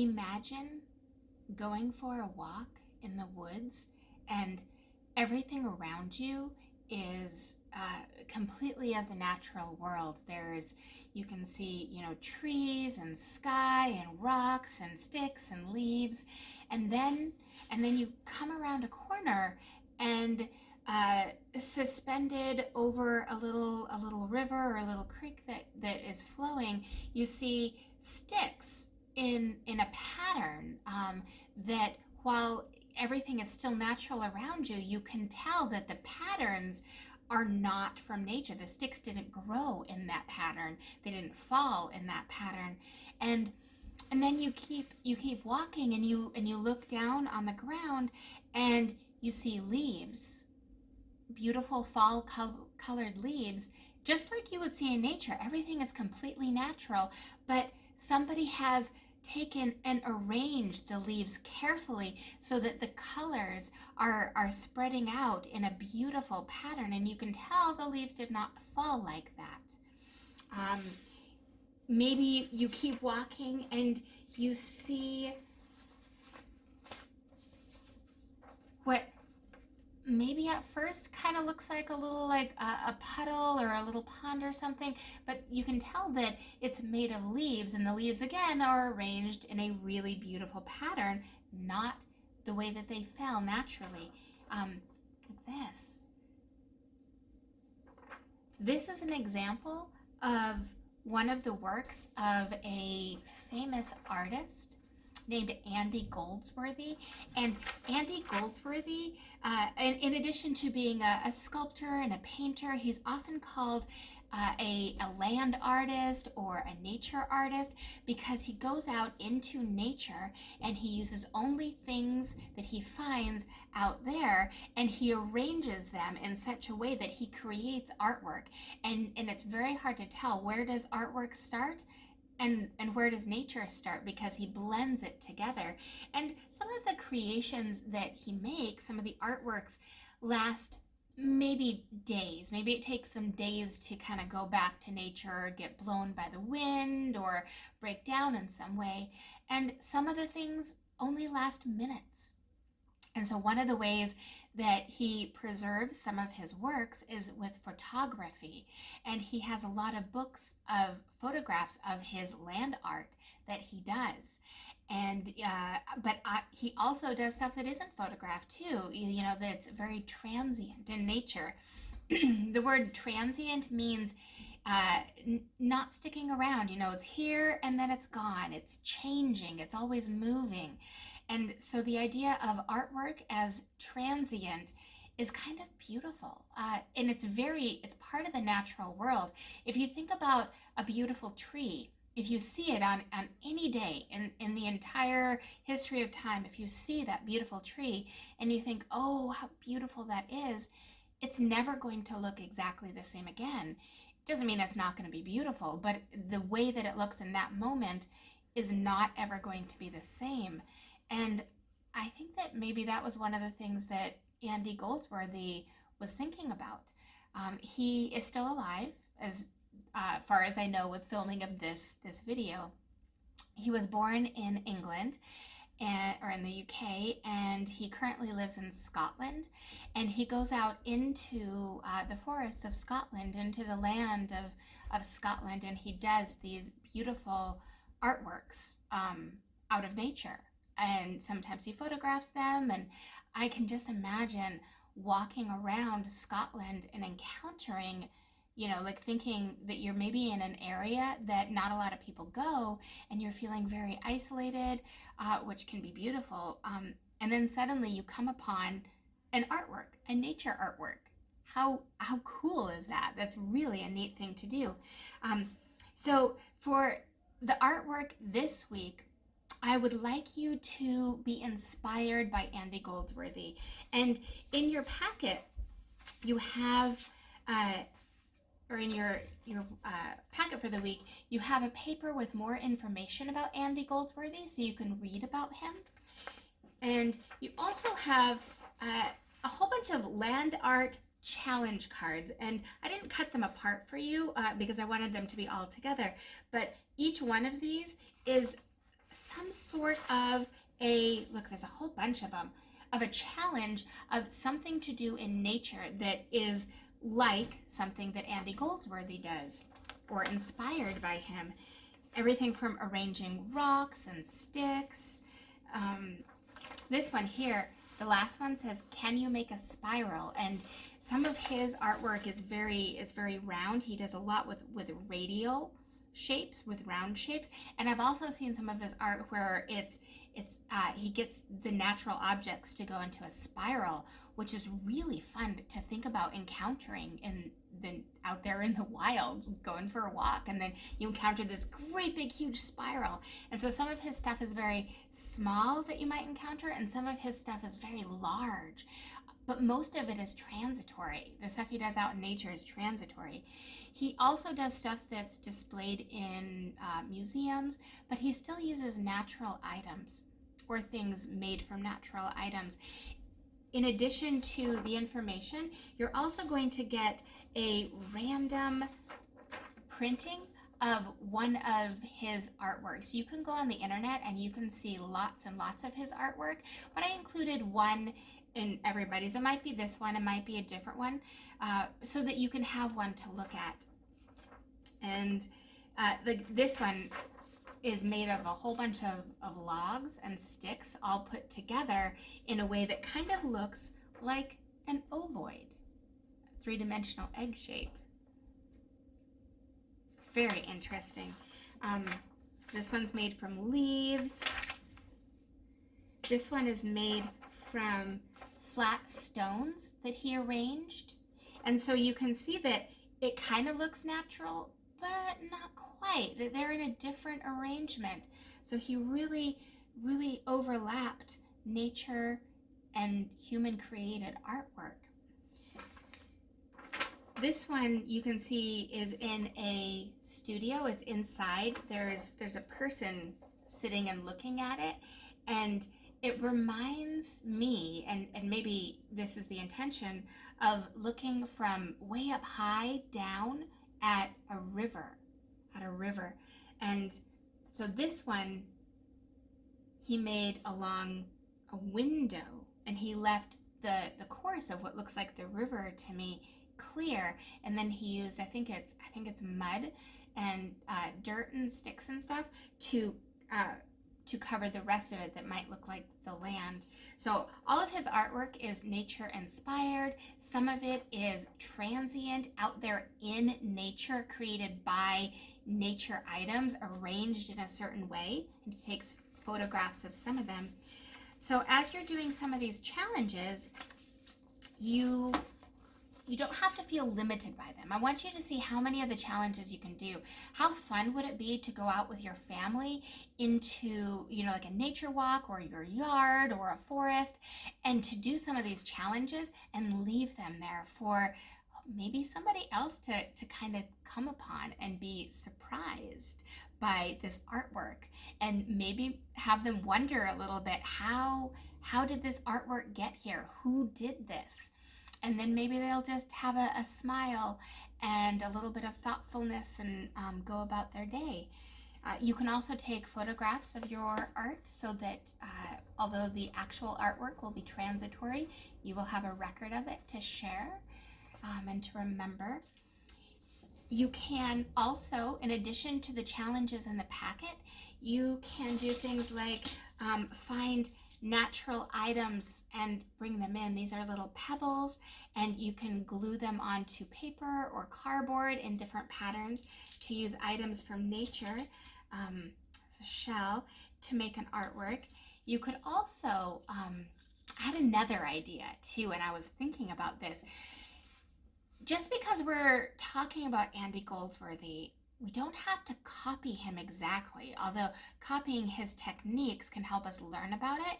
Imagine going for a walk in the woods and everything around you is completely of the natural world. You can see, trees and sky and rocks and sticks and leaves, and then you come around a corner and suspended over a little river or a little creek that is flowing, you see sticks in a pattern that while everything is still natural around you, you can tell that the patterns are not from nature. The sticks didn't grow in that pattern. They didn't fall in that pattern. And then you keep walking, and you look down on the ground and you see leaves, beautiful fall colored leaves, just like you would see in nature. Everything is completely natural, but somebody has taken and arranged the leaves carefully so that the colors are spreading out in a beautiful pattern, and you can tell the leaves did not fall like that. Maybe you keep walking and you see what maybe at first kind of looks like a little, like a puddle or a little pond or something, but you can tell that it's made of leaves, and the leaves again are arranged in a really beautiful pattern, not the way that they fell naturally. Like this. This is an example of one of the works of a famous artist named Andy Goldsworthy. And Andy Goldsworthy, in addition to being a sculptor and a painter, he's often called a land artist or a nature artist, because he goes out into nature and he uses only things that he finds out there, and he arranges them in such a way that he creates artwork. And it's very hard to tell, where does artwork start and where does nature start, because he blends it together. And some of the creations that he makes, some of the artworks, last maybe days. Maybe it takes them days to kind of go back to nature, or get blown by the wind, or break down in some way. And some of the things only last minutes. And so one of the ways that he preserves some of his works is with photography. And he has a lot of books of photographs of his land art that he does. And he also does stuff that isn't photographed too, that's very transient in nature. The word transient means not sticking around. It's here and then it's gone. It's changing. It's always moving. And so the idea of artwork as transient is kind of beautiful. And it's part of the natural world. If you think about a beautiful tree, if you see it on any day in the entire history of time, if you see that beautiful tree and you think, oh, how beautiful that is, it's never going to look exactly the same again. It doesn't mean it's not going to be beautiful, but the way that it looks in that moment is not ever going to be the same. And I think that maybe that was one of the things that Andy Goldsworthy was thinking about. He is still alive, as far as I know, with filming of this video. He was born in England, or in the UK, and he currently lives in Scotland. And he goes out into the forests of Scotland, into the land of Scotland, and he does these beautiful artworks out of nature. And sometimes he photographs them, and I can just imagine walking around Scotland and encountering, like thinking that you're maybe in an area that not a lot of people go, and you're feeling very isolated, which can be beautiful. And then suddenly you come upon an artwork, a nature artwork. How cool is that? That's really a neat thing to do. So for the artwork this week, I would like you to be inspired by Andy Goldsworthy. And in your packet, you have, or in your packet for the week, you have a paper with more information about Andy Goldsworthy, so you can read about him. And you also have a whole bunch of land art challenge cards, and I didn't cut them apart for you because I wanted them to be all together, but each one of these is some sort of a, look, there's a whole bunch of them, of a challenge of something to do in nature that is like something that Andy Goldsworthy does or inspired by him. Everything from arranging rocks and sticks. This one here, the last one says, "Can you make a spiral?" And some of his artwork is very round. He does a lot with radial shapes, with round shapes. And I've also seen some of his art where he gets the natural objects to go into a spiral, which is really fun to think about encountering out there in the wild, going for a walk, and then you encounter this great big huge spiral. And so some of his stuff is very small that you might encounter, and some of his stuff is very large, but most of it is transitory. The stuff he does out in nature is transitory. He also does stuff that's displayed in museums, but he still uses natural items or things made from natural items. In addition to the information, you're also going to get a random printing of one of his artworks. You can go on the internet and you can see lots and lots of his artwork, but I included one in everybody's. It might be this one, it might be a different one, so that you can have one to look at. And this one is made of a whole bunch of logs and sticks all put together in a way that kind of looks like an ovoid, three-dimensional egg shape. Very interesting. This one's made from leaves. This one is made from flat stones that he arranged. And so you can see that it kind of looks natural, but not quite. They're in a different arrangement. So he really, really overlapped nature and human created artwork. This one you can see is in a studio. It's inside. There's a person sitting and looking at it, and it reminds me, and maybe this is the intention, of looking from way up high down at a river. And so this one he made along a window, and he left the course of what looks like the river to me clear, and then he used, I think it's mud and dirt and sticks and stuff to cover the rest of it that might look like the land. So all of his artwork is nature inspired. Some of it is transient, out there in nature, created by nature items arranged in a certain way, and he takes photographs of some of them. So as you're doing some of these challenges, you don't have to feel limited by them. I want you to see how many of the challenges you can do. How fun would it be to go out with your family into, like a nature walk or your yard or a forest, and to do some of these challenges and leave them there for maybe somebody else to kind of come upon and be surprised by this artwork, and maybe have them wonder a little bit, how did this artwork get here? Who did this? And then maybe they'll just have a smile and a little bit of thoughtfulness and go about their day. You can also take photographs of your art so that although the actual artwork will be transitory, you will have a record of it to share and to remember. You can also, in addition to the challenges in the packet, you can do things like find natural items and bring them in. These are little pebbles, and you can glue them onto paper or cardboard in different patterns to use items from nature, as a shell, to make an artwork. You could also add another idea too, and I was thinking about this. Just because we're talking about Andy Goldsworthy, we don't have to copy him exactly, although copying his techniques can help us learn about it.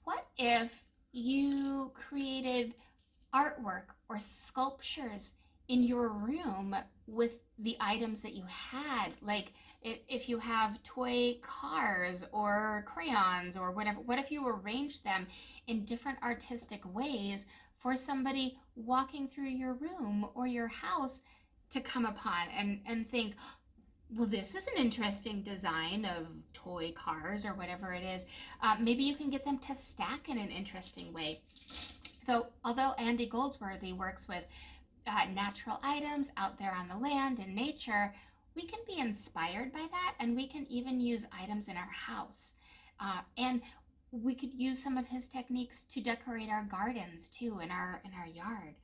What if you created artwork or sculptures in your room with the items that you had? Like if you have toy cars or crayons or whatever, what if you arrange them in different artistic ways for somebody walking through your room or your house to come upon and think, Well, this is an interesting design of toy cars or whatever it is. Maybe you can get them to stack in an interesting way. So, although Andy Goldsworthy works with natural items out there on the land and nature, we can be inspired by that, and we can even use items in our house. And we could use some of his techniques to decorate our gardens too, in our yard.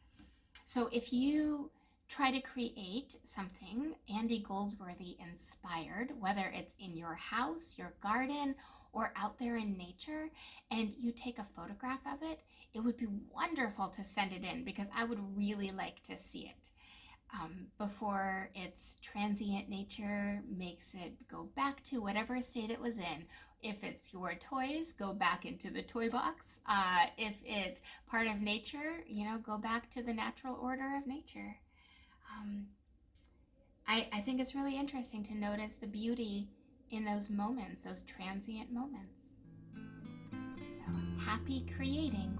So if you try to create something Andy Goldsworthy inspired, whether it's in your house, your garden, or out there in nature, and you take a photograph of it, it would be wonderful to send it in because I would really like to see it. Before its transient nature makes it go back to whatever state it was in. If it's your toys, go back into the toy box. If it's part of nature, go back to the natural order of nature. Um, I think it's really interesting to notice the beauty in those moments, those transient moments. So happy creating.